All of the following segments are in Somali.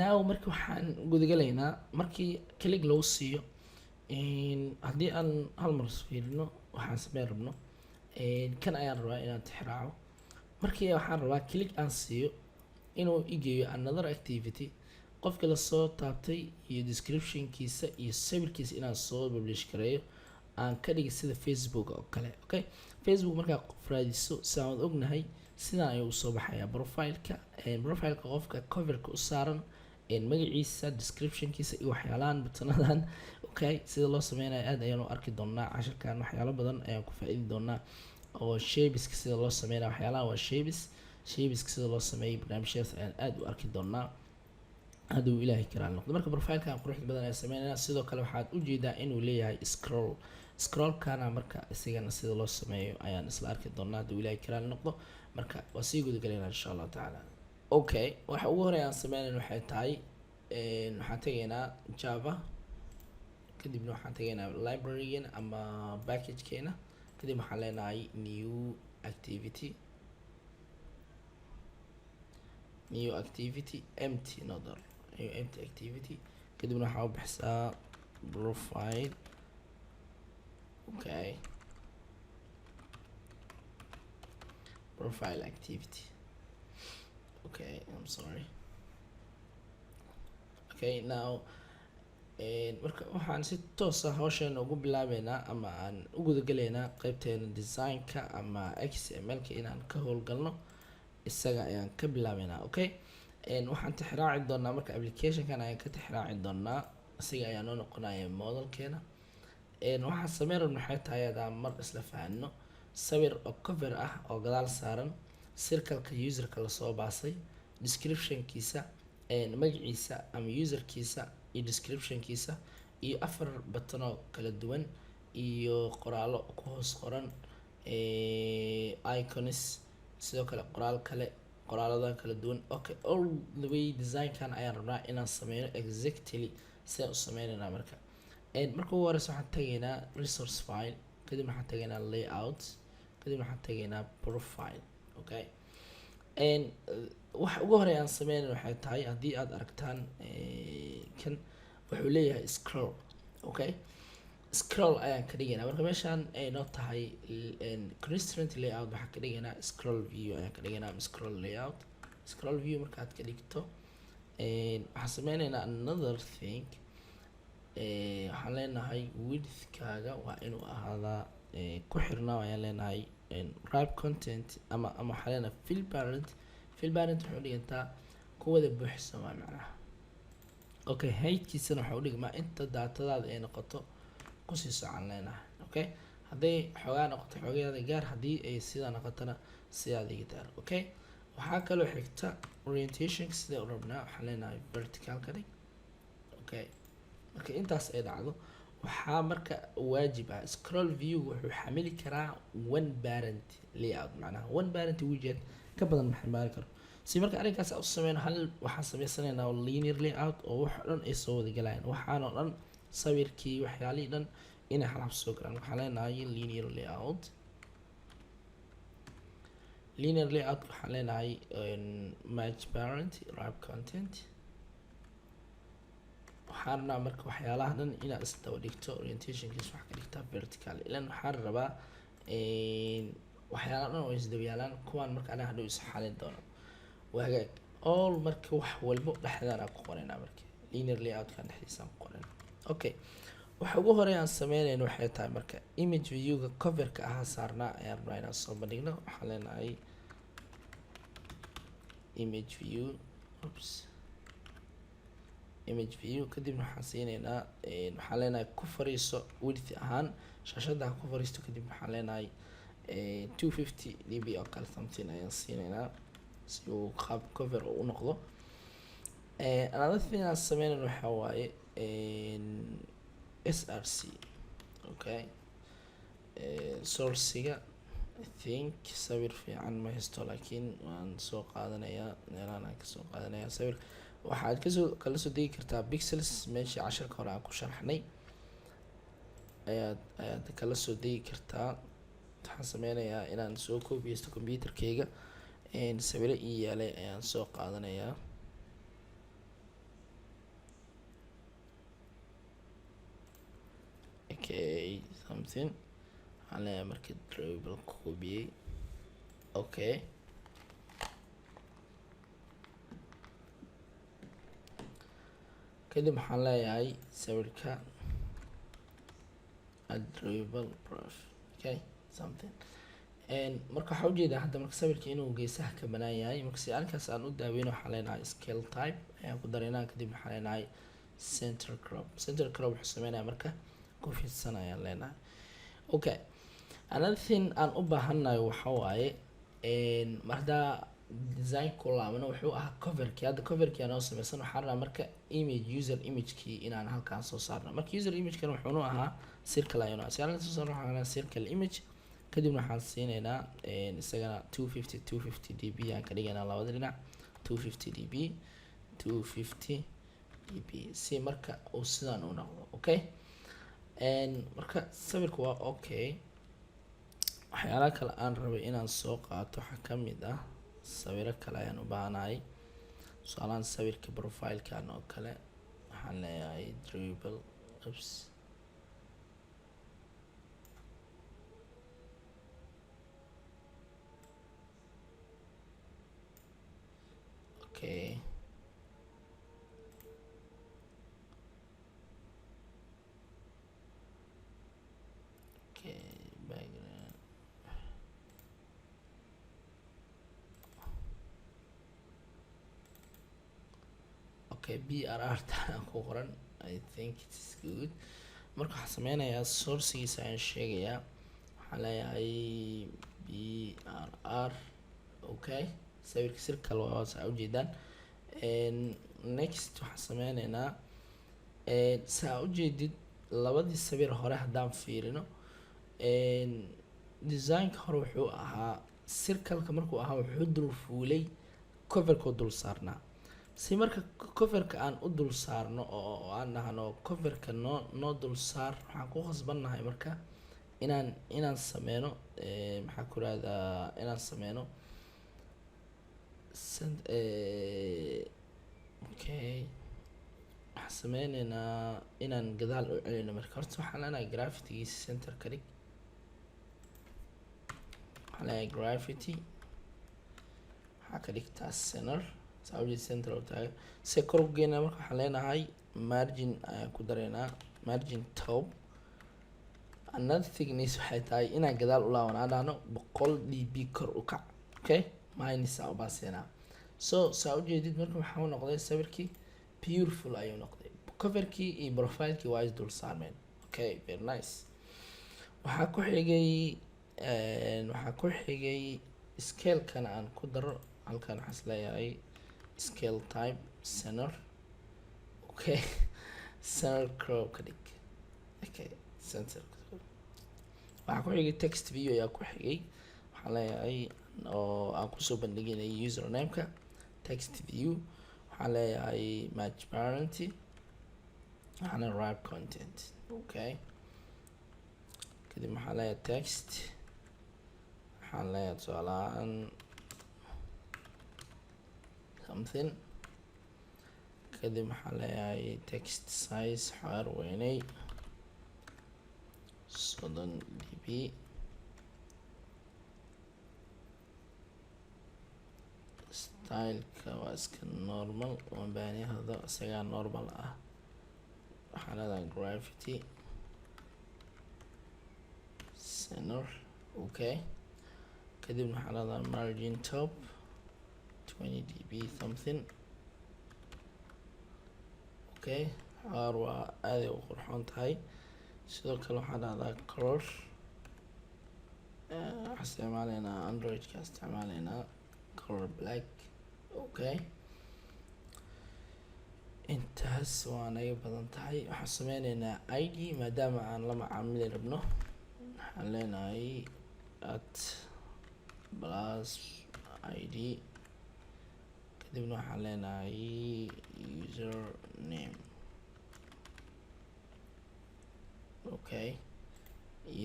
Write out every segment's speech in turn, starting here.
now markii waxaan gudagalaynaa markii click lagu siiyo haddii aan hal mar fiirino waxaan sameyn rabno kan ayaan rabaa inaan tixraaco markii waxaan rabaa click aan siiyo inuu igeeyo another activity qofka lasoo taabtay iyo descriptionkiisa iyo sawirkiisa inaan soo publish gareeyo aan ka dhigi sida Facebook oo kale. Okay, Facebook markaa qof raadiso sidaan ognahay sidaan ayuu usoo baxayaa profileka qofka coverka u saaran magaciisa descriptionkiisa iyo waxyaalahan butanadan. Okay, sida loo sameynayo aad ayaan u arki doonaa casharkan waxyaalo badan ayaan ku faa'iidi doonaa oo shapeska sida loo sameynayo waxyaalahan waa shapeska sida loo sameeyo barnaamijyadaas ayaan aad u arki doonaa hadduu ilaahay karaal noqdo. marka profilkan quruxda badan ayaan sameynayna sidoo kale waxaad u jeedaa inuu leeyahay scrollkana marka isigana sida loo sameeyo ayaan isla arki doonaa hadduu ilaahay karaal noqdo. marka waa sii gudagalaynaa insha allahu tacaala. Okay, waxa ugu horeeya aan sameynayna waxay tahay waxaan tegaynaa Java, kadibna waxaan tegaynaa librarygeena ama packagekeena, kadib waxaan leenahay new activity empty nodal new empty activity, kadibna waxaa u bixisaa profile. Okay, profile activity. Okay, I'm sorry. Okay, now marka waxaan si toos ah hawshan ugu bilaabeynaa ama aan u gudagalaynaa qaybteena designka ama XML-ka inaan ka howlgalno isaga ayaan ka bilaabeynaa. Okay, waxaan tixraaci doonaa marka applicationkan ayaan ka tixraaci doonaa isaga ayaa noo noqonaya modelkeena. waxaan sameyn rabno waxay tahay hadaan mar isla fahanno sawir oo cover ah oo gadaal saaran circle-ka userka lasoo baasay descriptionkiisa magaciisa ama userkiisa iyo descriptionkiisa iyo 4 button oo kala duwan iyo qoraallo ku hoos qoran icons sidoo kale qoraalada kala duwan. Okay, all the way designkan ayaan rabnaa inaan sameyno exactly sidaan u sameynayna. marka ugu horeysa waxaan tagaynaa resource file, kadib waxaan tagaynaa layout, kadib waxaan tagaynaa profile. Okay, waxa ugu horeeya aan sameynayna waxay tahay haddii aad aragtaan kan wuxuu leeyahay scroll. Okay, scroll ayaan ka dhigaynaa marka meeshaan ay noo tahay constraint layout waxaan ka dhigaynaa scroll view ayaan ka dhigaynaa ama scroll layout. Scroll view markaad ka dhigto waxaan sameynaynaa another thing. waxaan leenahay widthkaaga waa inuu ahaadaa ku xirnaa ayaan leenahay wrap content ama waxaan leenahay fill parent wuxuu dhigantaa kuwada buuxsan waa macnaha. Okay, heightkiisana waxaa u dhigmaa inta daatadaada ay noqoto kusii socon leenahay. Okay, hadday xoogaa noqoto xoogayaada gaar, haddii ay sidaa noqotona sidaada iga daar. Okay, waxaa kaloo xigta orientationka sidee u rabnaa waxaan leenahay vertical ka dhig. Okay, marka intaas ay dhacdo waxaa marka waajib ah scroll view wuxuu xamili karaa one parent layout, macnaha one parent widget ka badan ma xamili karo. si marka arrinkaas u sameyno hal waxaan sameysanaynaa linear layout oo wax dhan ay soo wada galayaan waxaan oo dhan sawirkii waxyaalihii dhan inay hal hab soo galaan. waxaan leenahay linear layout waxaan leenahay match parent wrap content. waxaan rabnaa marka waxyaalaha dhan inaad isdaba dhigto orientationkiisa wax ka dhigtaa vertical ilan waxaan rabaa waxyaalaha dhan oo isdaba yaalaan kuwaan marka anaga hadhow is xalin doono waa hagaag all marka wax walbo dhexdaan aan ku qoraynaa marka linear layoutkan dhexdiisa aan ku qoraynaa. Okay, waxa ugu horeeya aan sameynayno waxay tahay marka image view-ga coverka ahaa saarnaa ayaan rabnaa inaan soo bandhigno. waxaan leenahay image view kadibna waxaan siinaynaa waxaan leenahay ku fariiso width ahaan shaashada ku fariisto, kadib waxaan leenahay 250 db oo kale something ayaan siinaynaa si uu qaab cover u noqdo. another thing aan sameynayno waxaa waaye src. Okay, sourciga I think sawir fiican ma haysto laakiin waan soo qaadanayaa meelahan aan kasoo qaadanayaa sawir. waxaad kala soo degi kartaa pixels meeshii casharka hore aan ku sharxnay ayaad kala soo degi kartaa. waxaan sameynayaa inaan soo koobiyeysto computerkayga sawiro ii yaalay ayaan soo qaadanayaa. okay something waxaan leeyahay marka drawable koobiyey okay kadib waxaan leeyahay sawirka drawable proof okay something marka waxaa ujeedaa hadda marka sawirka inuu geesaha ka banaan yahay marka si arrinkaas aan u daaweyno waxaan leenahay scale type ayaan ku dareynaa kadib waxaan leenahay center crop wuxuu sameynaya marka ku fidsan ayaan leenahay okay another thing aan u baahannahay waxa waaye mardaa design ku laabano wuxuu ahaa coverkii hadda coverkii aan oo sameysan waxaan rabaa marka user imagekii inaan halkaan soo saarno marka user imagekan wuxuunu ahaa circle ayaan si aan soo saarno waxaan circle image kadibna waxaan siineynaa isagana 250 db aan ka dhigaynaa labada dhinac 250 db 250 db si marka uu sidaan u noqdo okay marka sawirka waa okay waxyaalaha kale aan rabay inaan soo qaato waxaa ka mid ah sawiro kale ayaan u baahanahay tusaalahaan sawirka profilekan oo kale waxaan leeyahay drawable oops okay background okay brr taan ku qoran I think it's good marka waxaan sameynayaa sourcegiisa ayaan sheegayaa waxaan leeyahay brr okay sawirka circle waa saa ujeedaan next waxaan sameyneynaa saa ujeedid labadii sawir hore haddaan fiirino designka hore wuxuu ahaa circleka markuu ahaa wuxuu dul fuulay coverka dul saarnaa si marka coverka aan u dul saarno oo aan dhahno coverka noo dul saar waxaan ku khasbannahay marka inaan sameyno maxaa ku rahdaa inaan sameyno okay waxaan sameyneynaa inaan gadaal u celino marka horta waxaan leenahay gravitygiisa center ka dhig waxaan leeyahay gravity waxaa ka dhigtaa center saawjeed center oo taagan se kor u geynaa marka waxaan leenahay margin ayaan ku dareynaa margin top another thickness waxay tahay inaan gadaal u laaban aan dhahno 100 db kor u kac okay minus aa u baaseenaa so saa ujeedid marka waxaa u noqday sawirkii beautiful ayuu noqday coverkii iyo profilekii waa is dul saarmeen okay very nice waxaa ku xigay scalekan aan ku daro halkan waxaan isleeyahay scale type center okay center crop ka dhig okay center waxaa ku xigay text view ayaa ku xigay waxaan leeyahay oo aan kusoo bandhiginay usernameka text view waxaan leeyahay match parity waxaana wrap content okay kadib waxaan leeyahay text waxaan leeyahay tusaalahaan something kadib waxaan leeyahay text size xaar weynay 30 db styleka waa iska normal mabaaniyahooda isagaa normal ah waxaan leedahay gravity center okay kadibna waxaan leedahay margin top 20 db something okay xaar waa aaday u qurxoon tahay sidoo kale waxaan dhahdaa color waxaan isticmaaleynaa androidka isticmaaleynaa color black okay intaas waa naga badan tahay waxaan sameyneynaa id maadaama aan la macaamili rabno waxaan leenahay at plus id kadibna waxaan leenahay user name okay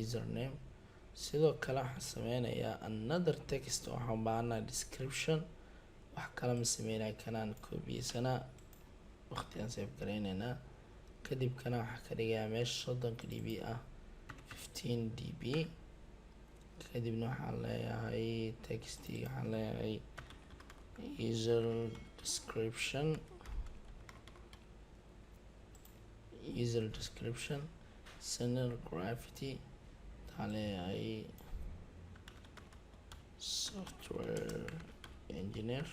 username sidoo kale waxaan sameynayaa another text waxaan baahanaa description wax kala ma sameynaya kanaan koobiyeysanaa waqtigaan save gareyneynaa kadib kana waxaa ka dhigayaa meesha 30 db ah 15 db kadibna waxaan leeyahay text waxaan leeyahay user description center gravity waxaan leeyahay software engineer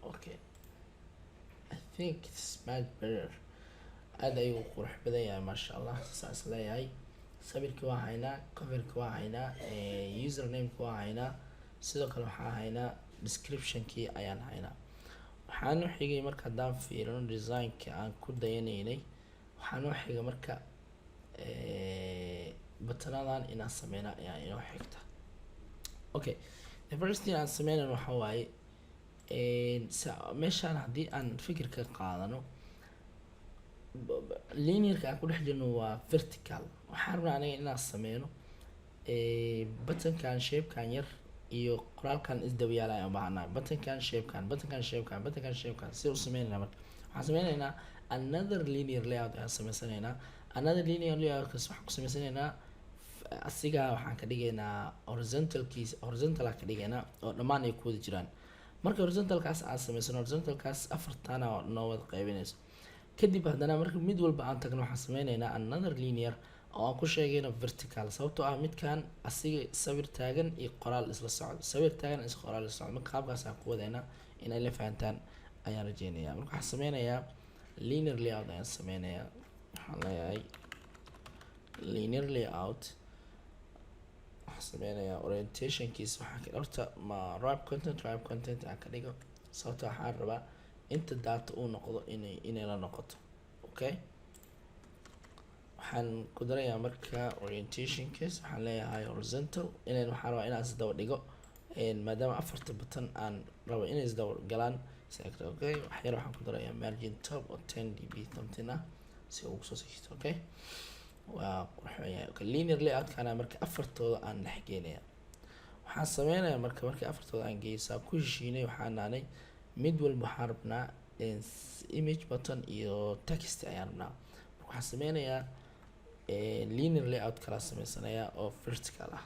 okay I think it's much better aad ayuu qurux badan yahay maasha allah saas leeyahay sawirka waa haynaa coverka waa haynaa usernameka waa haynaa sidoo kale waxaa haynaa descriptionkii ayaan haynaa waxaan u xigay marka haddaan fiirino designka aan ku dayanaynay waxaan u xigay marka batanadan inaan sameyna ayaa inoo xigta okay the first thing aan sameynan waxa waaye meeshaan haddii aan fikirka qaadano linearka aan ku dhex jirno waa vertical waxaan rabnaa aniga inaan sameyno buttonkan shapekan yar iyo qoraalkan isdabayaal ayaan ubaahanaa buttonkan shapekan si u sameynayna marka waxaan sameynaynaa another linear layout ayaan sameysanaynaa another linear layoutkaas waxaan ku sameysanaynaa asiga waxaan ka dhigaynaa horizontal ka dhigaynaa oo dhammaan ay ku wada jiraan marka horizontalkaas aan sameysano horizontalkaas afartana noo wada qaybinayso kadib haddana marka mid walba aan tagno waxaan sameynaynaa another linear oo aan ku sheegayno vertical sababtoo ah midkan asiga sawir taagan iyo qoraal isla socdo sawir taagan is qoraal isla socdo marka qaabkaas aan ku wadaynaa inay la fahantaan ayaan rajeynayaa marka waxaan sameynayaa linear layout ayaan sameynayaa waxaan leeyahay linear layout waxaan sameynayaa orientationkiisa waxaan ka horta ma wrap content aan ka dhigo sababtoo waxaan rabaa inta data uu noqdo inay la noqoto okay waxaan ku darayaa marka orientationkiis waxaan leeyahay horizontal inaan waxaan rabaa inaan isdaba dhigo maadaama afarta button aan rabo inay isdaba galaan select okay wax yar waxaan ku darayaa margin top oo 10 db something ah si uu soo siixto okay waa qurxoon okay linear layout kana marka afartooda aan dhex geenaya waxaan sameynayaa marka afartooda aan geeysaa ku heshiinay waxaan naanay mid walba waxaan rabnaa image button iyo text ayaan rabnaa marka waxaan sameynayaa linear layout kala sameysanayaa oo vertical ah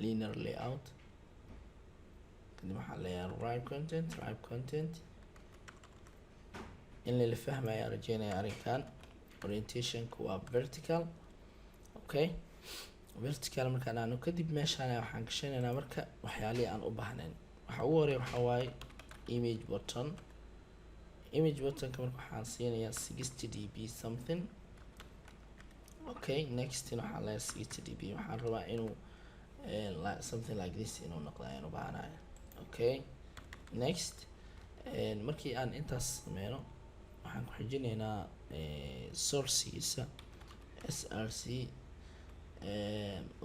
linear layout kadib waxaan leeyahay wrap content in la fahmayo rajeynaya arrinkan orientationka waa vertical okay vertical markaan aanu kadib meeshaan waxaan gashanaynaa marka waxyaalihii aan u baahnayn waxa ugu horeeya waxa waaye image buttonka marka waxaan siinayaa 60 db something okay next waxaan leeyahay 60 db waxaan rabaa inuu something like this inuu noqdo ayaan u baahanahay okay next markii aan intaas sameyno waxaan ku xijinaynaa sourcegiisa src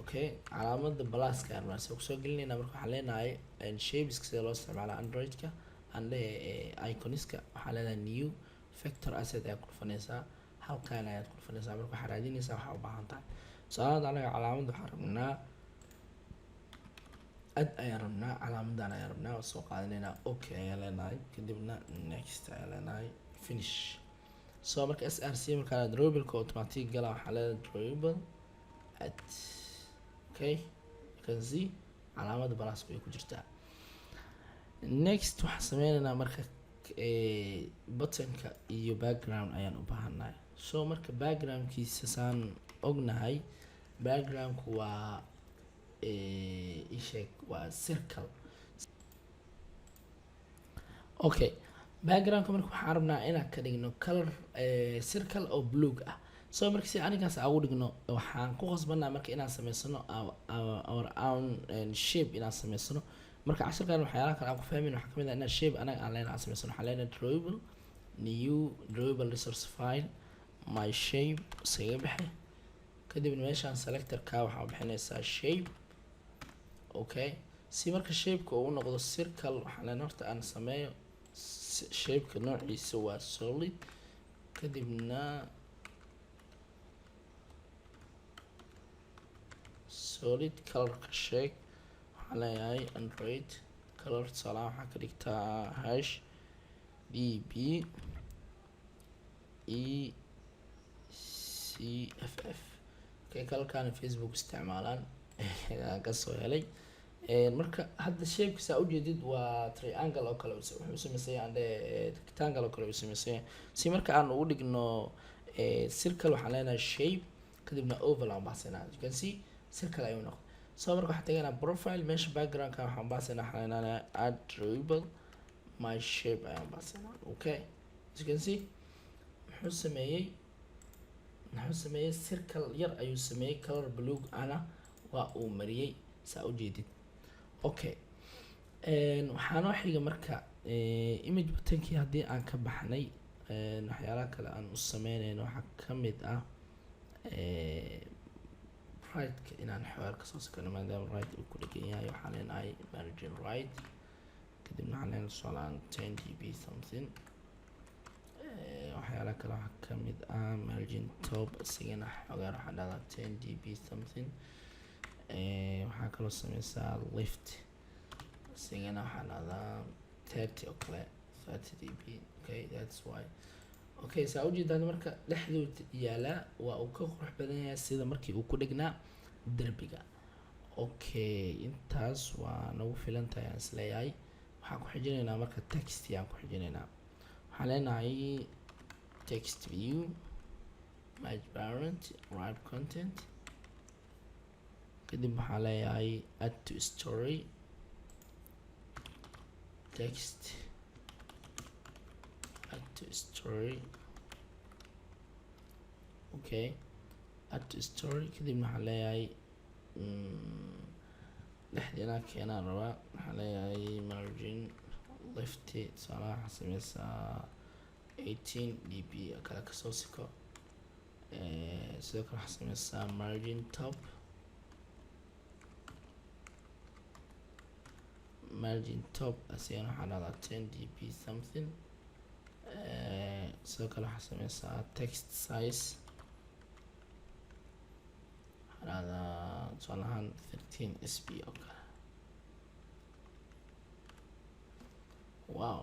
okay calaamada balaaska aan kusoo gelinaynaa marka waxaan leenahay shapeska sida loo isticmaalo androidka aan leeyahay iconiska waxaa leedahay new factor asset ayaad ku dhufanaysaa halkaan ayaad ku dhufanaysaa marka waxaa raadinaysaa waxaa u baahan tahay tusaalaha anaga calaamad waxaan rabnaa ayaan rabnaa calaamadan ayaan rabnaa soo qaadanaynaa okay ayaan leenahay kadibna next ayaan leenahay finish so marka src markaan drawable automatic gala waxaa leedahay drawable at okay you can see calaamada balaas way ku jirtaa next waxaan sameynaynaa marka buttonka iyo background ayaan u baahanahay so marka backgroundkiisa saan ognahay backgroundku waa isheeg waa circle okay backgroundka marka waxaan rabnaa inaan ka dhigno color circle oo blue ah so marka si anigaas aan ugu dhigno waxaan ku qasbanaa marka inaan sameysano our own shape inaan sameysano marka casharkan waxyaalaha kale aan ku fahmin waxaa kamid ah inaan shape anaga aan leenahay aan sameysano waxaan leenahay drawable new drawable resource file my shape isaga bixi kadibna meeshaan selectorka waxaa bixinaysaa shape okay si marka shapeka uu noqdo circle waxaan leenahay horta aan sameeyo shapeka noociisa waa solid kadibna solid colorka sheeg waxaan leeyahay android color tusaalaha waxaa ka dhigtaa hash db e c f f. okay, kalkan Facebook isticmaalaan aan kasoo helay. marka hadda shape saa ujeedid waa triangle oo kale wuxuu sameysay ande rectangle oo kale uu sameysay si marka aan ugu dhigno circle waxaan leenahay shape kadibna oval aan baxsanaa. you can see circle ayuu noqday. so marka waxaan tagaynaa profile meesha background ka waxaan baxsanaa waxaan leenahay add drawable my shape ayaan baxsanaa. okay, you can see wuxuu sameeyey circle yar ayuu sameeyey color blue ana waa uu mariyay saa ujeedid. okay, waxaa noo xiga marka image butankii haddii aan ka baxnay waxyaalaha kale aan u sameynayno waxaa kamid ah right-ka inaan xawaar kasoo sakano maadaama right uu ku dhegan yahay. waxaan leenahay margin right kadibna waxaan leenahay solaan 10 db something. waxyaalaha kale waxaa kamid ah margin top isigana xogaar waxaa dhahdaa 10 db something. waxaa kaloo sameysaa lift isigana waxaa dhahdaa 30 oo kale 30 db. okay, that's why. okay, saa ujeedaan marka dhexdood yaalaa waa uu ka qurux badan yahay sida markii uu ku dhegnaa derbiga. okay, intaas waa nagu filan tahay aan isleeyahay. waxaan ku xijinaynaa marka text yaan ku xijinaynaa. waxaan leenahay text view match parent wrap content kadib waxaan leeyahay add to story text add to story. okay, add to story kadibna waxaan leeyahay dhexdeena keenaan rabaa. waxaan leeyahay margin left tusaalaha waxaa sameysaa 18 db kala kasoo siko. sidoo kale waxaa sameysaa margin top asigana waxaa dhahdaa 10 db something. sidoo kale waxaa sameysaa text size waxaa dhahdaa tusaalahaan 13 sb oo kale. wow,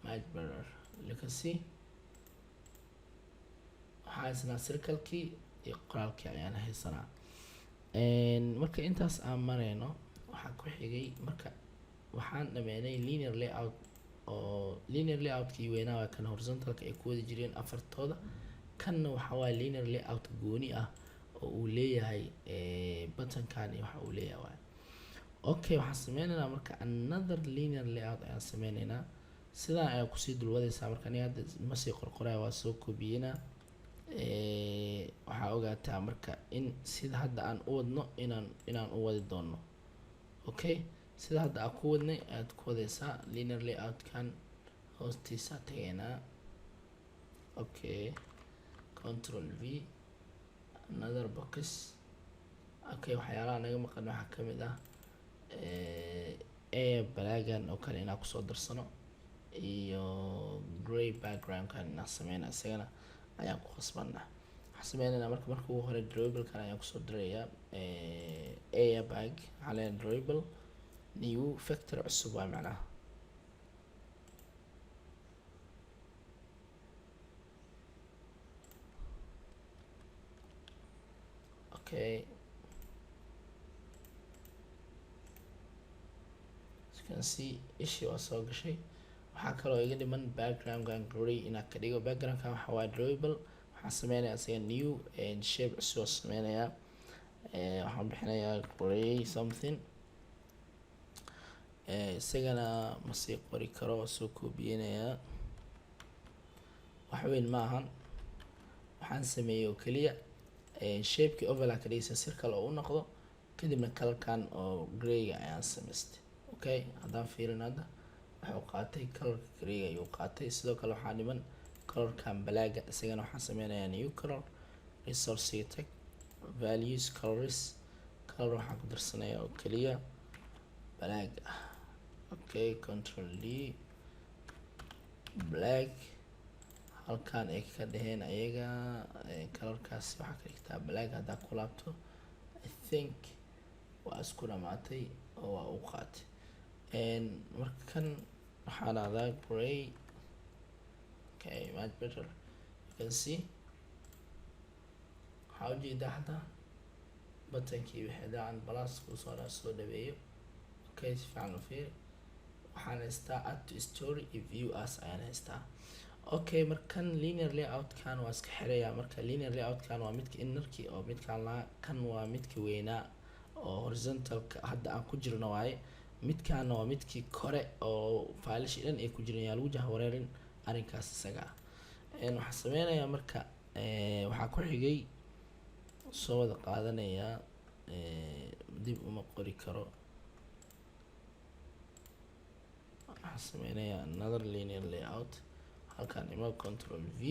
much better. you can see waxaa haysanaa circle-kii iyo qoraalkii ayaan haysanaa. marka intaas aan mareyno waxaa ku xigay marka waxaan dhameynay linear layout oo linear layout-kii weynaa waa kan horizontal-ka ay ku wada jireen afartooda. kanna waxaa waaye linear layout gooni ah oo uu leeyahay button-kan iyo waxa uu leeyahay waaye. okay, waxaan sameynaynaa marka another linear layout ayaan sameynaynaa. sidaan ayaa kusii dulwadaysaa marka aniga hadda ma sii qorqoraya waa soo koobiyeyna. waxaa ogaataa marka in sida hadda aan u wadno inaan u wadi doono. okay, sida hadda aan ku wadnay ayaad ku wadaysaa linear layout-kan hoostiisa tagaynaa. okay, control v another box. okay, waxyaalaha naga maqan waxaa kamid ah balaagan oo kale inaan kusoo darsano iyo gray background-kan inaan sameyna isagana ayaan ku khasbanaa. waxaan sameynaynaa marka ugu hore drawable-kan ayaan kusoo darayaa bag waxaa leeyahay drawable new factor cusub waa macnaha. okay, you can see ishii waa soo gashay. waxaa kaloo iga dhiman background-kan gray inaad ka dhigo. background-kan waxaa waa drawable waxaan sameynayaa isaga new shape cusub oo sameynayaa. waxaan bixinayaa gray something. isagana ma sii qori karo waa soo koobiyeynayaa. wax weyn ma ahan. waxaan sameeyey oo keliya shape-kii oval ka dhigaysa circle oo u noqdo kadibna color-kan oo grey-ga ayaan samaystay. okay, haddaan fiirin hadda wuxuu qaatay colorka grey ayuu qaatay. sidoo kale waxaa dhiman colorkan balaaga isagana waxaan sameynayaa new color resource tag values colors color waxaan ku darsanayaa oo keliya black ah. okay, control d black halkan ay ka dhaheen ayaga colorkaas waxaa ka dhigtaa black. haddaa ku laabto I think waa isku dhamaatay oo waa u qaatay. markan waxaa dhahdaa gray. okay, much better. you can see waxaa ujeedaa hadda butankii wixii daan plus kusoo soo dhaweeyo. Okay, si fiican u fiiri, waxaan haystaa add to story iyo view as ayaan haystaa. Okay, markan linear layout kan waa iska xirayaa. Marka linear layout kan waa midka innerkii oo midkaan laa, kan waa midka weynaa oo horizontalka hadda aan ku jirno waaye. Midkaana waa midkii kore oo faalish dhan ay ku jiraan, yaa lagu jahwareerin arrinkaas isaga ah. Waxaan sameynayaa marka waxaa ku xigay soo wada qaadanayaa dib uma qori karo. waxaan sameynayaa another linear layout, halkaan ima control v.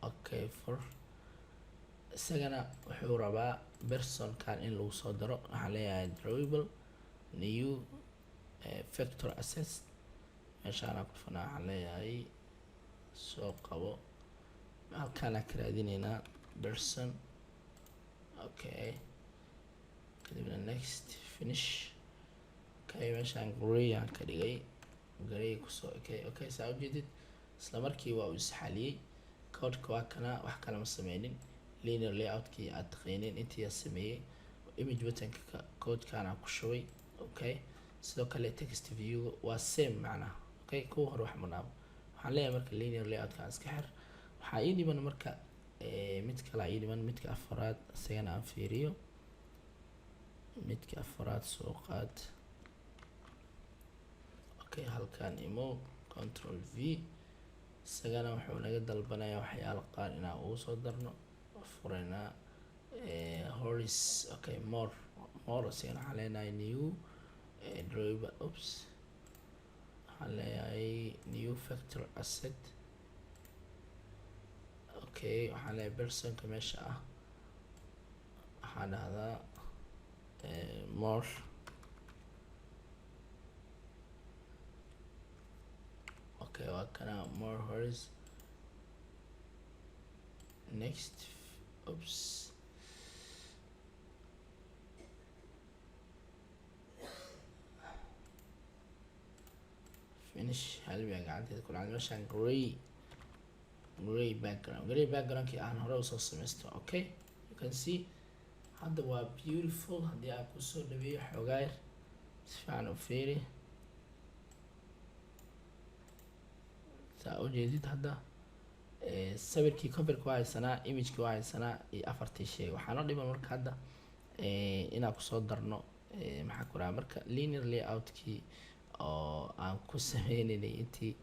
Okay, for isagana wuxuu rabaa personkan in lagu soo daro. waxaan leeyahay drawable new factor assets, meeshaana ku fanaa. waxaan leeyahay soo qabo, halkaana ka raadineynaa person. Okay, kadibna next finish. Okay, meeshaan gray aan ka dhigay, gray kusoo okay saa ujeedid isla markii waa uu isxaliyey. codeka waa kana, wax kale ma sameynin. linear layoutkii aad taqaaneen intii aan sameeyey. image buttonka codekaana ku shubay. Okay, sidoo kale text view waa same macnaha. Okay, kuwa hore wax manaabo. waxaan leeyahay marka linear layoutkaan iska xir. waxaa ii dhiman marka mid kale ii dhiman, midka afraad isagana aan fiiriyo. midka afraad soo qaad. Okay, halkaan imo control v. isagana wuxuu naga dalbanayaa waxyaalo qaar inaan ugu soo darno. fureynaa horis. Okay, more isagana waxaan leenahay new drawable. Oops, waxaan leeyahay new factor asset. Okay, waxaan leeyahay personka meesha ah waxaan dhahdaa more. Okay, waa kana more horis. next. Oops, finish. halbiga gacanteeda ku dhacday meeshaan gray backgroundkii aan hore usoo samaysto. Okay, you can see hadda waa beautiful. haddii aan kusoo dhaweeyo xoogaa yar, si fiican u fiiri. saa ujeedid hadda sawirkii coverka waa haysanaa, imageki waa haysanaa iyo afartii shay. waxaanoo dhiman marka hadda inaan kusoo darno maxaa ku raha marka linear layoutkii oo aan ku sameynaynay intii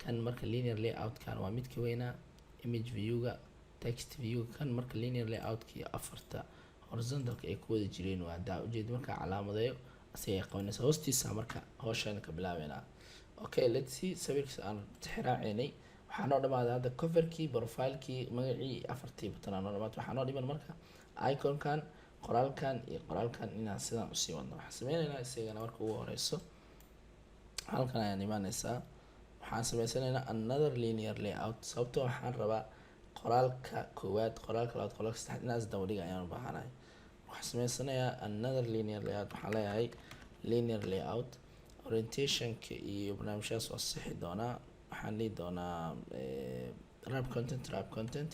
kan. marka linear layoutkan waa midka weynaa, image viewga, text view. kan marka linear layoutkii afarta horizontalka ay ku wada jireen waa daa ujeedi. markaa calaamadeeyo asagay qabanaysa hoostiisa marka hawshan ka bilaabeynaa. Okay, let's see sawirkiisa aan tixraaceynay. waxaa noo dhamaaday hadda coverkii, profilekii, magacii, afartii button aa noo dhamaatay. waxaa noo dhiman marka iconkan, qoraalkan iyo qoraalkan inaan sidaan usii wadno. waxaan sameyneynaa isagana marka ugu horeyso halkan ayaan imaaneysaa. waxaan sameysanaynaa another linear layout, sababtoo waxaan rabaa qoraalka koowaad, qoraalka labaad, qoraalka saddexaad inaas daba dhiga ayaan u baahanahay. waxaan sameysanayaa another linear layout. waxaan leeyahay linear layout. orientationka iyo barnaamijyadas waa sixi doonaa. waxaan dhihi doonaa wrap content.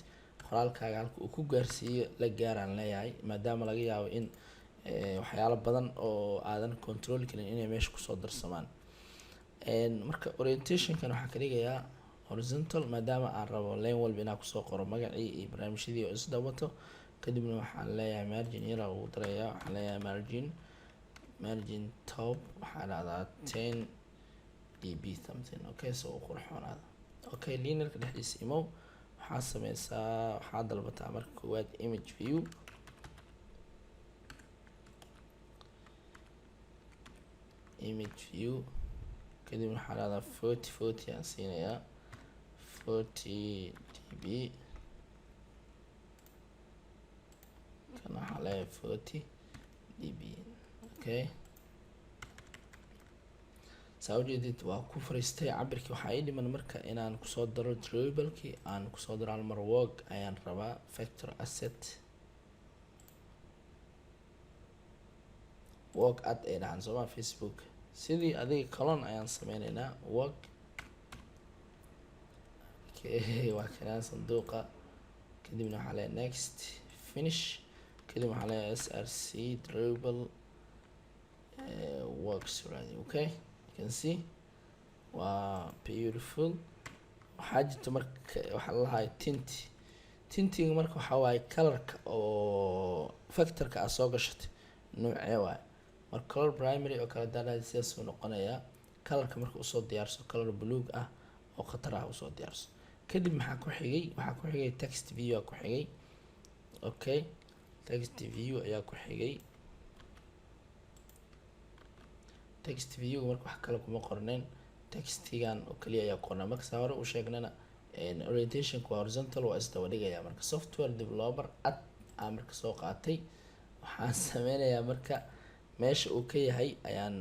qoraalkaaga halka uu ku gaarsiiyo la gaaraan leeyahay, maadaama laga yaabo in waxyaalo badan oo aadan control karin inay meesha kusoo darsamaan. marka orientationkan waxaan ka dhigayaa horizontal, maadaama aan rabo line walba inaan kusoo qoro magacii iyo barnaamijyadii oo isdabato. kadibna waxaan leeyahay margin yaraa ugu darayaa. waxaan leeyahay margin top. waxaan dhahdaa 10 db something. Okay, so u qurxoonaada. Okay, linearka dhexdiisa imow. waxaa sameysaa, waxaa dalbataa marka koowaad image view. kadib waxaa dhahdaa 40 aan siinayaa 40 db. kan waxaa leeyahay 40 db. Okay, saa ujeedid waa ku fariistay cabirkii. waxaa ii dhiman marka inaan kusoo daro drawablekii, aan kusoo daro almar work ayaan rabaa factor asset. work ad ay dhahaan sooma facebook. sidii adiga colon ayaan sameyneynaa work okay waa kanaan sanduuqa kadibna waxaa leeyahay next finish kadib waxaa leeyahay src drawable works already. Okay, you can see waa beautiful. waxaa jirta marka waxaa lalahay tintiga marka waxaa waaye colorka oo factorka aad soo gashatay noocee waaye marka color primary oo kale daadhaadi sidaas uu noqonayaa colorka marka usoo diyaarso color buluug ah oo khatar ah usoo diyaarso kadib waxaa ku xigay text view aa ku xigay. Okay, text view ayaa ku xigay. text view marka wax kale kuma qorneen textigan oo kaliya ayaa qornaa marka saa hore u sheegnana orientationka waa horizontal waa isdaba dhigaya marka software developer aan marka soo qaatay waxaan sameynayaa marka meesha uu ka yahay ayaan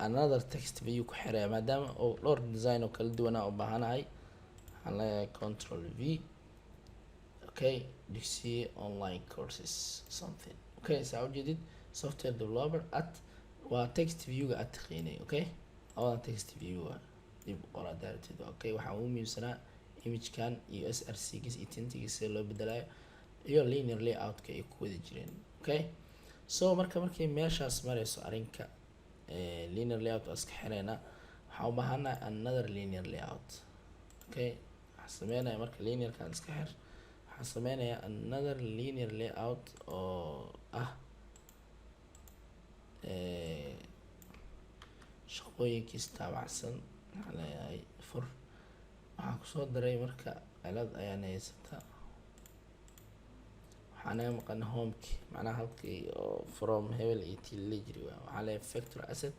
another text view ku xiraya maadaama oo dhowr design oo kala duwan u baahanahay waxaan leeyahay control v. Okay, dugsiye online courses something. Okay, saa ujeedid software developer waa text view-ga aad taqaanay. Okay, labada text view waa dib qoraa daarteed. Okay, waxaa ugu muhiimsanaa image-kan iyo src-gis iyo tintigiis sida loo bedelayo iyo linear layout-ka ay ku wada jireen. Okay, so markii meeshaas marayso arrinka linear layout waa iska xireynaa waxaan u baahanahay another linear layout. Okay, waxaan sameynayaa marka linear-kan iska xir waxaan sameynayaa another linear layout oo ah shaqooyinkiis taabacsan. waxaan leeyahay fur waxaan kusoo daray marka cilad ayaan haysata waxaa naga maqan homeki macnaha halkii oo from hebel iyo til la jiri waa waxaa leeyahay factor asset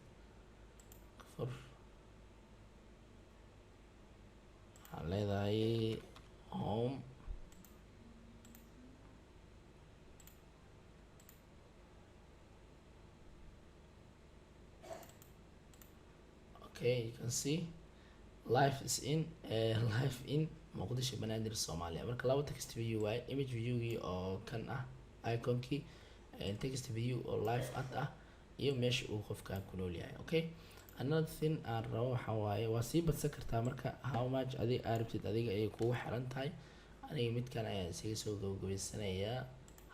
fur waxaan leedahay home. Okay, you can see life is in life in Muqdisho Banaadir Soomaaliya marka laba text view waaye image view-gii oo kan ah icon-kii text view oo live ah iyo meesha uu qofkaan ku nool yahay. Okay, another thing aan rabo waxaa waaye waa sii badsan kartaa marka how much adiga aad rabtid adiga ayay kugu xiran tahay. aniga midkan ayaan isaga soo gabagabaysanayaa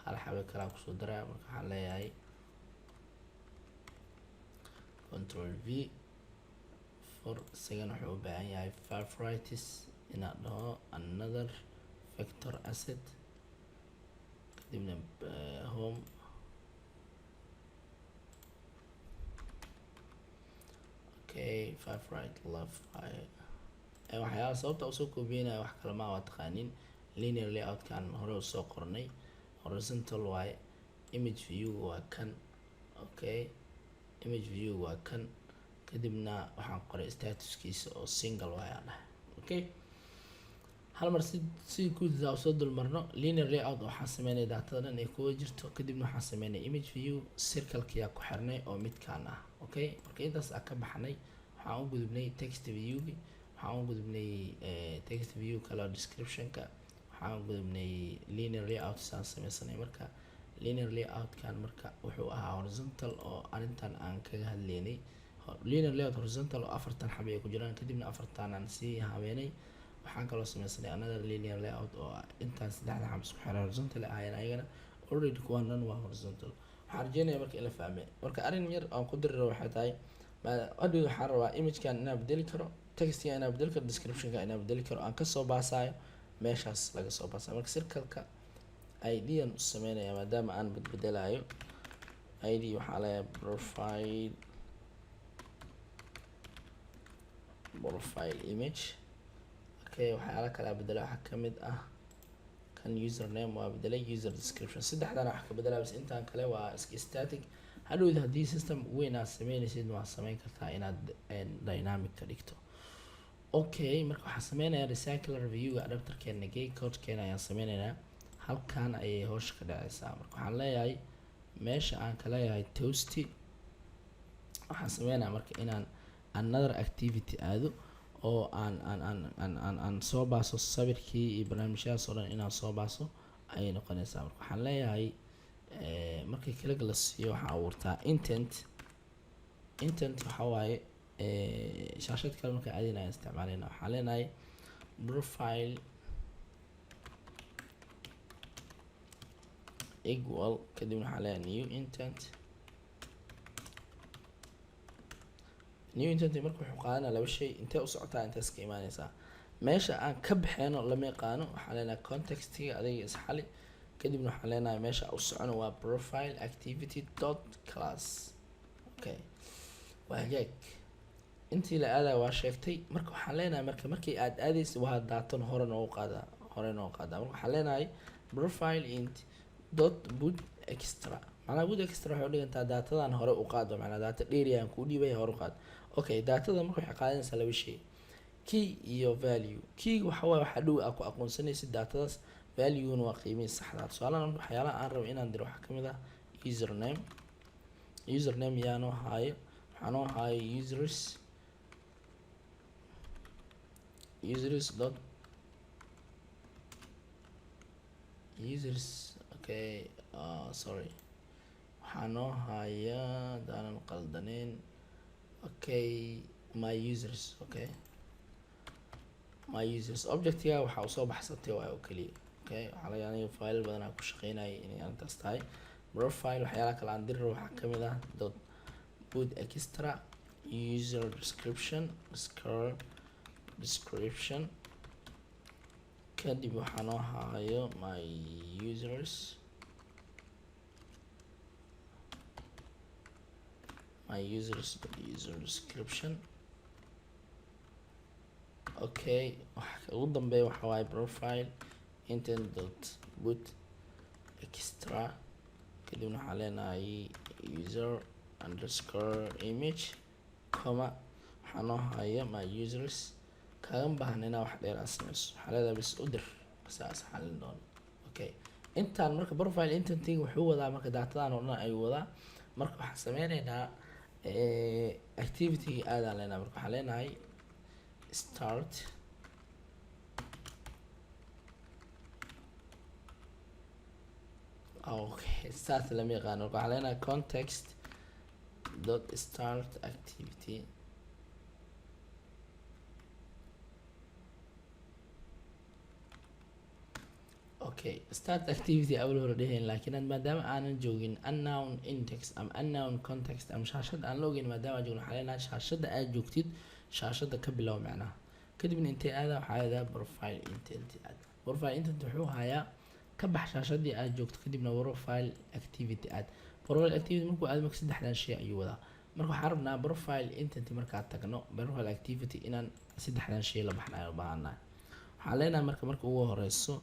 hal xabe kalaa kusoo daraya marka waxaan leeyahay control v isagan wuxuu u baahan yahay favorites inaad dhaho another factor asset kadibna home. Okay, favorite love waxyaala sababta usoo koobiyeynayo wax kale ma waa taqaanin linear layout-kan hore usoo qornay horizontal waaye image view waa kan. Okay, image view waa kan kadibna waxaan qoray statuskiisa oo single waayaa dhahay. Okay, hal mar si guud ah soo dul marno linear layout waxaan sameynay daatada dhan ay kuwa jirto kadibna waxaan sameynay image view circle-kiyaa ku xirnay oo midkaan ah. Okay, marka intaas aan ka baxnay waxaan u gudubnay text view-gi waxaan u gudubnay text view kale description-ka waxaan u gudubnay linear layout saan sameysanay marka linear layout-kan marka wuxuu ahaa horizontal oo arrintan aan kaga hadlaynay linear layout horizontal oo 4 xabo ay ku jiraan kadibna 4 aan sii habeenay waxaan kaloo sameysanay another linear layout oo intaan 3 xabo isku xiran horizontal ayaan ayagana already kuwan dhan waa horizontal. waxaan rajeynayaa marka in la fahmay marka arrin yar aan ku diri rabo waxay tahay hadhow waxaan rabaa image-kan inaan bedeli karo text-ka inaan bedeli karo description-ka inaan bedeli karo aan kasoo baasayo meeshaas laga soo baasayo marka circle-ka id-an u sameynaya maadaama aan bedelayo id waxaa leeyahay profile image. Okay, waxyaala kale bedela waxaa kamid ah kan username waa bedelay user description saddexdana wax ka bedelaa bas intaan kale waa iska static. hadhowda haddii system weyn aad sameynaysid waa sameyn kartaa inaad dynamic ka dhigto. Okay, marka waxaan sameynayaa recycler view-ga adapterkeena gay code-keena ayaan sameynaynaa halkan ayay hoosh ka dhacaysaa marka waxaan leeyahay meesha aan ka leeyahay toasty waxaan sameynayaa marka inaan another activity aado oo aan soo baaso sawirkii iyo barnaamijyadaas oo dhan inaan soo baaso ayay noqonaysaa marka waxaan leeyahay markii click la siiyo waxaa abuurtaa intent waxaa waaye shaashad kale marka aadin ayaan isticmaalayna waxaan leenahay profile equal kadibna waxaa leeyahay new intent. new intent marka wuxuu qaadanaa laba shay, intee u socotaa intaas ka imaanaysaa. meesha aan ka baxeeno lama yaqaano, waxaan leenahay contextiga adiga isxali, kadibna waxaan leenahay meesha u socono waa profile activity dot class. okay waa hagaag, intii la aadaa waa sheegtay. marka waxaan leenahay markii aad aadaysa waa daatan hore noogu qaadaa marka waxaan leenahay profile int dot boot extra. macnaha boot extra waxay u dhigantaa daatadan hore u qaado, macnaha data dheeriyaan kuu dhiibay hore u qaado. okay datada marka waxay qaadanaysaa laba shay, key iyo value. key waxa waaye waxa dhow ku aqoonsanaysid datadaas, value-na waa qiimihii saxda. tusaalahan waxyaalaha aan rabo inaan diro waxaa kamid ah username yaa noo haayo, waxaa noo haayo users okay sorry, waxaa noo haya daanan qaldaneyn. okay my users objectiga waxaa usoo baxsatay waa oo keliya. okay waxaa laga yaabaa file badan aan ku shaqeynayay inay arrintaas tahay. profile waxyaalaha kale aan diri rabo waxaa kamid ah dot boot extra user description kadib waxaa noo hayo my users user description. okay waxa ugu dambeeya waxa waaye profile intent dot boot extra kadibna waxaa leenahay user underscore image comma waxaa noo haya my users. kaagan baahnina wax dheer aa sameyso, waxaa leedahay bis u dir saas xalin doono. okay intaan marka profile intentiga wuxuu wadaa marka daatadan oo dhan ayuu wadaa. marka waxaan sameyneynaa activity aadaan leenahay. marka waxaan leenahay start okay start lama yaqaano, marka waxaan leenahay context dot start activity. okay start activity awal hore dheheen, laakiin maadaama aanan joogin unknown index ama unknown context ama shaashada aan la ogeyn, maadaama aan joogin waxaa leenahay shaashada aad joogtid shaashada ka bilow macnaha. kadibna intee aadaa waxaa aadaa profile intent aad. profile intent wuxuu hayaa ka bax shaashadii aad joogto kadibna profile activity aad. profile activity markuu aad marka saddexdan shay ayuu wadaa. marka waxaan rabnaa profile intent markaan tagno profile activity inaan saddexdan shay la baxnayo u baahanahay. waxaan leenahay marka ugu horeyso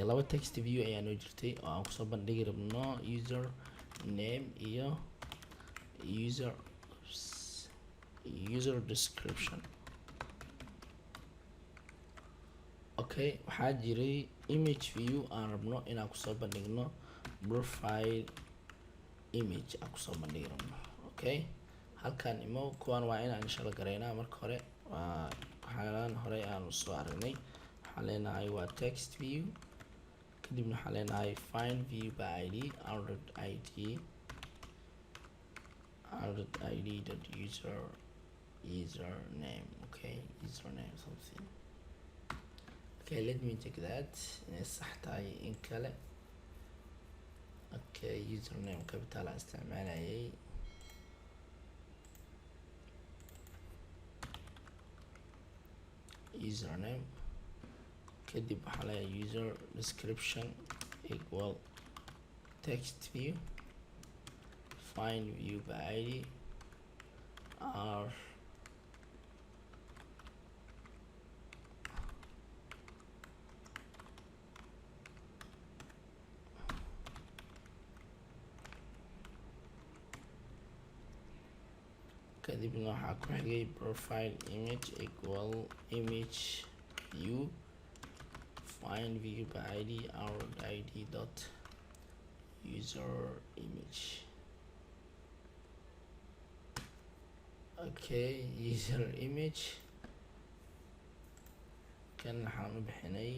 laba text view ayaa noo jirtay oo aan kusoo bandhigi rabno user name iyo user description. okay waxaa jiray image view aan rabno inaan kusoo bandhigno profile image aan kusoo bandhigi rabno. okay halkan imo kuwan waa inaan inshallah gareynaa. marka hore waa waxaalan hore aan soo aragnay. waxaan leenahay waa text view kadibna waxaan leenahay find view by id added id dot username. okay username something. okay let me check that inay sax tahay in kale. okay username capital aan isticmaalayay. username kadib waxaa leeyahay user description equal text view find view by id r kadibna waxaa ku xigay profile image equal image view find view by id our id dot user image. okay user image kan waxaan u bixinay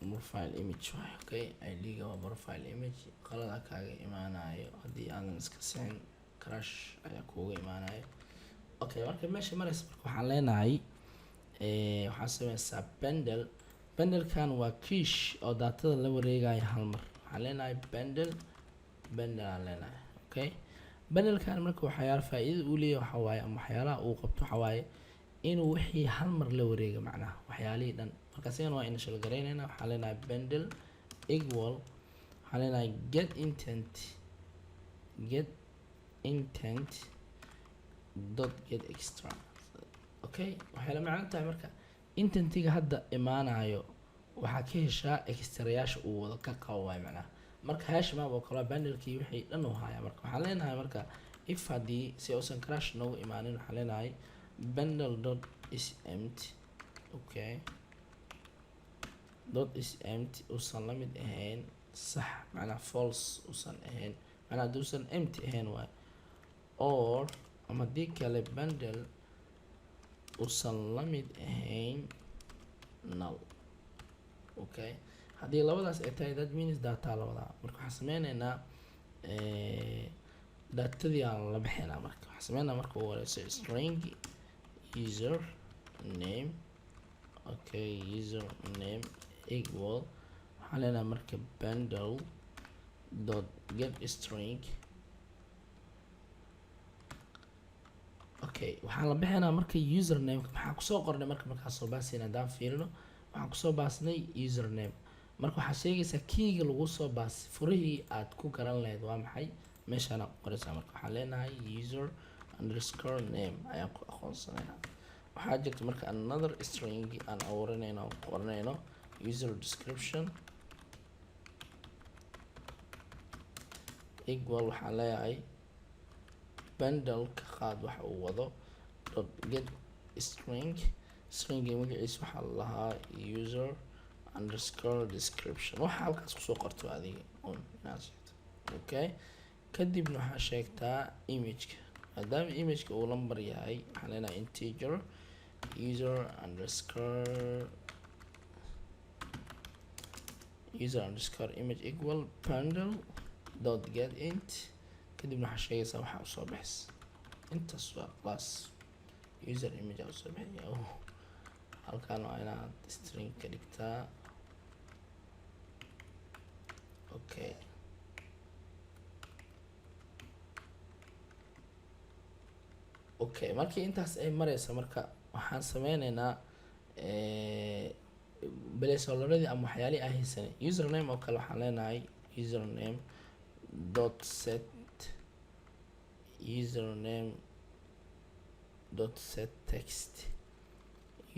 profile image waay. okay id-ga waa profile image. qalada kaaga imaanayo haddii aanan iska sixin crash ayaa kuuga imaanayo. okay marka meesha maraysa marka waxaan leenahay waxaan sameysaa bundlekan waa kiish oo daatada la wareegaya hal mar waxaan leenahay bundle aan leenahay okay bundlekan marka waxyaala faa'iidada uu leeyahay waxa waaye ama waxyaalaha uu qabto waxa waaye inuu wixii hal mar la wareego macnaha waxyaalihii dhan marka sigana waa initial garaynayna waxaan leenahay bundle equal waxaan leenahay get intent dot get extra okay waxay la macno tahay marka intentiga hadda imaanayo waxaa ka heshaa extrayaasha uu wada ka qabo waay macnaha marka hashmap oo kale bundlekii wixii dhan uu haya marka waxaan leenahay marka if haddii si uusan crash noogu imaanin waxaan leenahay bundle dot is empty okay dot is empty uusan la mid ahayn sax macnaha false uusan ahayn macnaha hadduusan empty ahayn waay or ama haddii kale bundle uusan la mid ahayn null okay haddii labadaas ay tahay that means data labadaa marka waxaan sameyneynaa datadii aan la bixinaa marka waxaan sameynaa marka ugu horeyso string user name okay user name equal waxaan leenahay marka bundle dot get string okay waxaan la bixinaa marka username maxaa kusoo qornay markaa soo baasayna haddaan fiirino waxaan kusoo baasnay username marka waxaa sheegaysaa keyga lagu soo baasay furihii aad ku garan lahayd waa maxay meeshaana ku qoraysaa marka waxaan leenahay user underscore name ayaan ku aqoonsanayna waxaa jirta marka another string aan abuurinayno aan qoranayno user description equal waxaan leeyahay bundle ka qaad waxa uu wado dot get string magaciisa waxaa lahaa user underscore description waxa halkaas kusoo qorto adiga un inaad sheegto okay kadibna waxaa sheegtaa imageka maadaama imageka uu lambar yahay waxaan leenahay integer user underscore image equal bundle dot get int kadibna waxaa sheegaysaa waxaa usoo baxaysa intaas waa class user image aa usoo baxaya halkaan waa inaad string ka dhigtaa okay okay markii intaas ay mareysa marka waxaan sameyneynaa placeholderadii ama waxyaalihii aan haysanay username oo kale waxaan leenahay username dot set text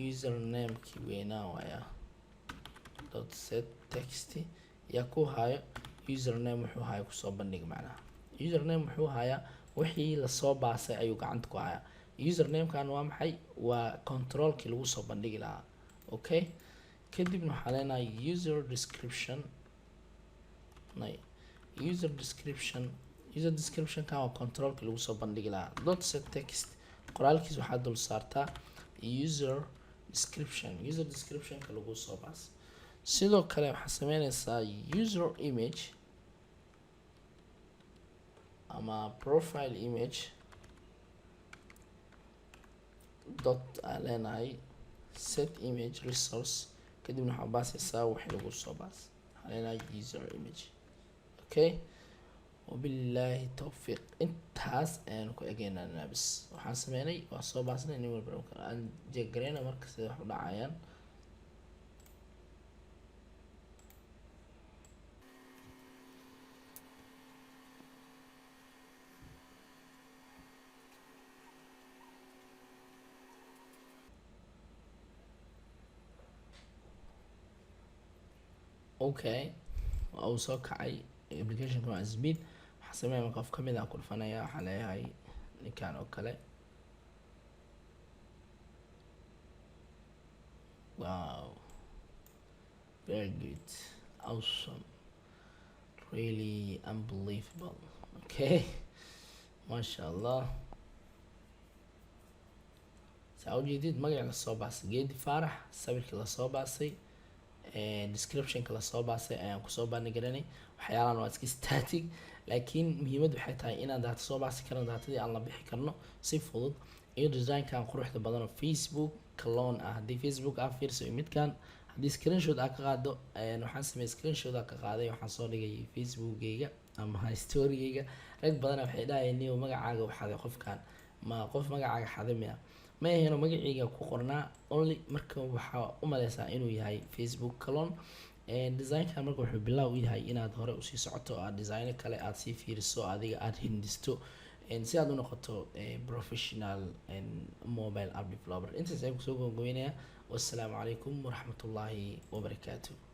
usernamekii weynaa waaya dot set text yaa ku hayo username wuxuu haya kusoo bandhig macnaha username wuxuu hayaa wixii lasoo baasay ayuu gacanta ku hayaa usernamekan waa maxay waa controlkii lagu soo bandhigi lahaa okay kadibna waxaa leenahay user description kan waa controlkii lagu soo bandhigi lahaa dot set text qoraalkiis waxaa dul saartaa user descriptionka lagu soo baasay sidoo kale waxaa sameynaysaa user image ama profile image dot aan leenahay set image resource kadibna waxaa baasaysaa wixii lagu soo baasay waxaa leenahay user image okay wabillahi tawfiiq intaas ayaan ku egeynaa naabis waxaan sameynay waa soo baasnay nin walba aan jeegareyna marka sida wax u dhacayaan okay waa uu soo kacay applicationka waa speed waxaa sameeya marka qof kamid ah ku dhufanaya waxaa leeyahay ninkan oo kale wow very good awesome really unbelievable okay masha allah saa ujeedid magaca lasoo baasay geedi faarax sawirkii lasoo baasay descriptionka lasoo baasay ayaan kusoo bandhigaranay waxyaalahan waa iska static laakiin muhiimad waxay tahay inaan data soo baasi karno datadii aan la bixi karno si fudud iyo designkan quruxda badan oo Facebook clone ah. haddii Facebook aa fiirso iyo midkan haddii screenshot aa ka qaado waxaan sameeyay screenshot aa ka qaaday waxaan soo dhigay Facebookgayga ama storygayga. rag badan waxay dhahayeen niyo magacaaga waxaa qofkan ma qof magacaaga xadamaya ma ahayno magacayga ku qornaa only marka waxaa u maleysaa inuu yahay Facebook clone. designkan marka wuxuu bilow u yahay inaad hore usii socoto aad design kale aad sii fiiriso adiga aad hindisto si aad u noqoto professional mobile app developer. intaas ayaan kusoo gabagabeynaya. wassalaamu calaykum waraxmatullaahi wabarakaatuh.